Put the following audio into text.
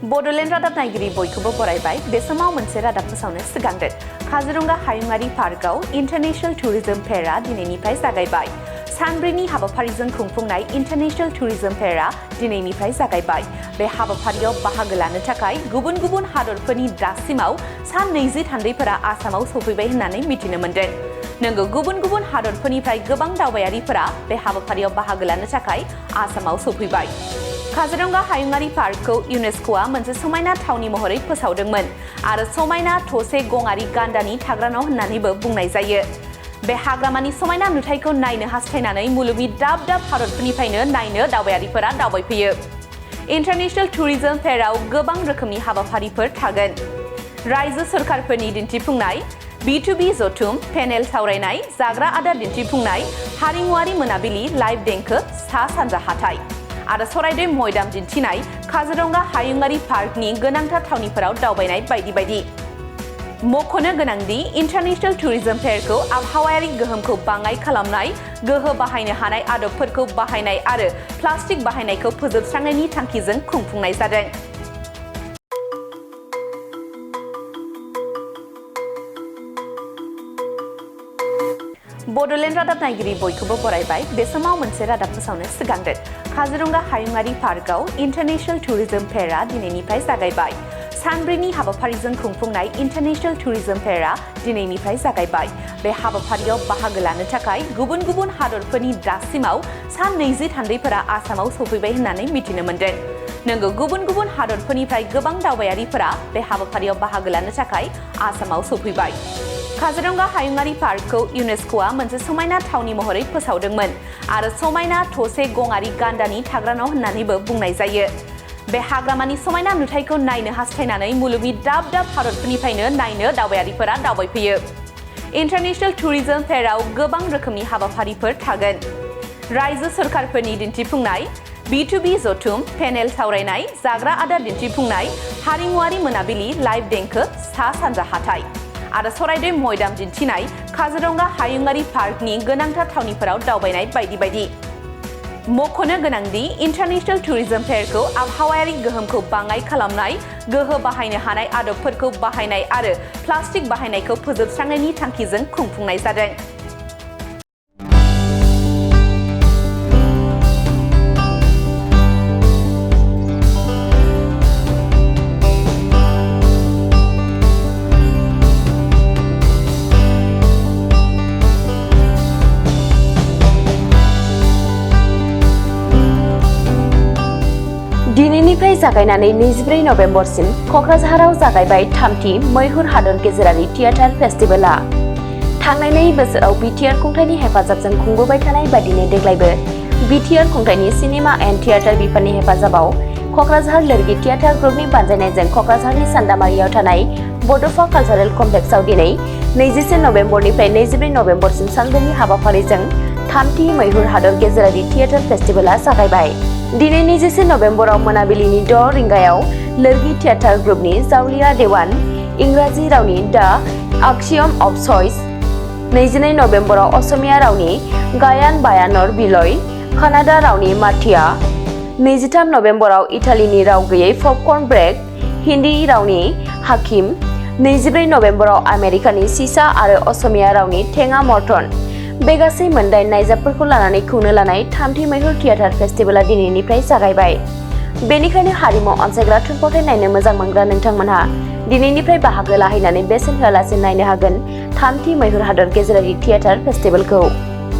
बड'लेण्ड रादाब नायगिरि बयखौबो बरायबाय बे समाव मोनसे रादाब फोसावनो सिगांदों काजिरंगा हायुङारि पार्कआव इन्टारनेशनल टुरिज्म फेयरआ दिनैनिफ्राय जागायबाय सानब्रैनि हाबाफारिजों खुंफुंनाय इन्टारनेशनल टुरिज्म फेयरआ दिनैनिफ्राय जागायबाय बे हाबाफारियाव बाहागो लानो थाखाय गुबुन गुबुन हादरफोरनि दासिमाव सान 20 थान्दैफोरा आसामाव सफैबाय होननानै मिथिनो मोन्दों नंगौ गुबुन गुबुन हादरफोरनिफ्राय गोबां दावबायारिफोरा बे हाबाफारियाव बाहागो लानो थाखाय आसामाव सफैबाय काजिरंगा हायुङारि पार्कखौ इउनेस्क'आ मोनसे समायना थावनि महरै फोसावदोंमोन आरो समायना थसे गंआरि गान्दानि थाग्रा न' होननानैबो बुंनाय जायो बे हाग्रामानि समायना नुथायखौ नायनो हास्थायनानै मुलुगनि दाब दाब हादरफोरनिफ्रायनो नायनो दावबायारिफोरा दावबायफैयो इन्टारनेशनल टुरिज्म फेयरआव गोबां रोखोमनि हाबाफारिफोर थागोन रायजो सोरखारफोरनि दिन्थिफुंनाय B2B जथुम पेनेल सावरायनाय जाग्रा आदार दिन्थिफुंनाय हारिमुआरि मोनाबिलि लाइभ देंखो सा सानजा हाथाइ आरो सरायदै मयदाम दिन्थिनाय काजिरंगा हायुङारि पार्कनि गोनांथार थावनिफोराव दावबायनाय बायदि बायदि मख'नो गोनांदि इन्टारनेशनल टुरिज्म फेयरखौ आबहावायारि गोहोमखौ बाङाइ खालामनाय गोहो बाहायनो हानाय आदबफोरखौ बाहायनाय आरो प्लास्टिक बाहायनायखौ फोजोबस्रांनायनि थांखिजों खुंफुंनाय जादों बड'लेण्ड रादाब नायगिरि बयखौबो बरायबाय बे समाव मोनसे रादाब फोसावनो सिगांदों काजिरंगा हायुङारि पार्कआव इन्टारनेशनल टुरिज्म फेयरआ दिनैनिफ्राय जागायबाय सानब्रैनि हाबाफारिजों खुंफुंनाय इन्टारनेशनल टुरिज्म फेयरआ दिनैनिफ्राय जागायबाय बे हाबाफारियाव बाहागो लानो थाखाय गुबुन गुबुन हादरफोरनि दासिमाव सान 20 थान्दैफोरा आसामाव सफैबाय होननानै मिथिनो मोन्दों नंगौ गुबुन गुबुन हादरफोरनिफ्राय गोबां दावबायारिफोरा बे हाबाफारियाव बाहागो लानो थाखाय आसामाव सफैबाय काजिरंगा हायुङारि पार्कखौ इउनेस्क'आ मोनसे समायना थावनि महरै फोसावदोंमोन आरो समायना थसे गंआरि गान्दानि थाग्रा न' होननानैबो बुंनाय जायो बे हाग्रामानि समायना नुथायखौ नायनो हास्थायनानै मुलुगनि दाब दाब हादरफोरनिफ्रायनो नायनो दावबायारिफोरा दावबायफैयो इन्टारनेशनल टुरिज्म फेयरआव गोबां रोखोमनि हाबाफारिफोर थागोन रायजो सोरखारफोरनि दिन्थिफुंनाय B2B जथुम पेनेल सावरायनाय जाग्रा आदार दिन्थिफुंनाय हारिमुआरि मोनाबिलि लाइभ देंखो सा सानजा हाथाइ आरो सरायदै मयदाम दिन्थिनाय काजिरंगा हायुङारि पार्कनि गोनांथार थावनिफोराव दावबायनाय बायदि बायदि मख'नो गोनांदि इन्टारनेशनल टुरिज्म फेयरखौ आबहावायारि गोहोमखौ बाङाइ खालामनाय गोहो बाहायनो हानाय आदबफोरखौ बाहायनाय आरो प्लास्टिक बाहायनायखौ फोजोबस्रांनायनि थांखिजों खुंफुंनाय जादों दिनैनिफ्राय जागायनानै 24 नभेम्बरसिम क'क्राझाराव जागायबाय थामथि मैहुर हादर गेजेरारि थियेटार फेस्टिभेलआ थांनाय 2 बोसोराव बिटिआर खुंथायनि हेफाजाबजों खुंबोबाय थानाय बादिनो देग्लायबो बिटिआर खुंथायनि सिनेमा एन्ड थियेटार बिफाननि हेफाजाबाव क'क्राझार लोरगि थियेटार ग्रुपनि बानजायनायजों क'क्राझारनि सान्दामारियाव थानाय बड'फा कालचारेल कमप्लेक्सआव दिनै 21 नभेम्बरनिफ्राय 24 नभेम्बरसिम सानब्रैनि हाबाफारिजों थामथि मैहुर हादर गेजेरारि थियेटार फेस्टिभेलआ जागायबाय दिनै 21 नभेम्बराव मोनाबिलिनि 6 रिंगायाव लोरगि थियेटार ग्रुपनि जावलिया देवान इंराजि रावनि दा आक्सियम अफ चइस 22 नभेम्बराव असमिया रावनि गायान बायानर बिलय कानाडा रावनि माथिया 23 नभेम्बराव इटालीनि राव गैयै पपकर्न ब्रेक हिन्दी रावनि हाकिम 24 नभेम्बराव आमेरिकानि सिसा आरो असमिया रावनि थेङा मर्टन बे गासै मोनदाइन नायजाबफोरखौ लानानै खुंनो लानाय थामथि मैहुर थियेटार फेस्टिभेलआ दिनैनिफ्राय जागायबाय बेनिखायनो हारिमु अनसायग्रा थुनफावथाय नायनो मोजां मोनग्रा नोंथांमोनहा दिनैनिफ्राय बाहागो लाहैनानै बेसेन होआलासे नायनो हागोन थामथि मैहुर हादर गेजेरारि थियेटार फेस्टिभेलखौ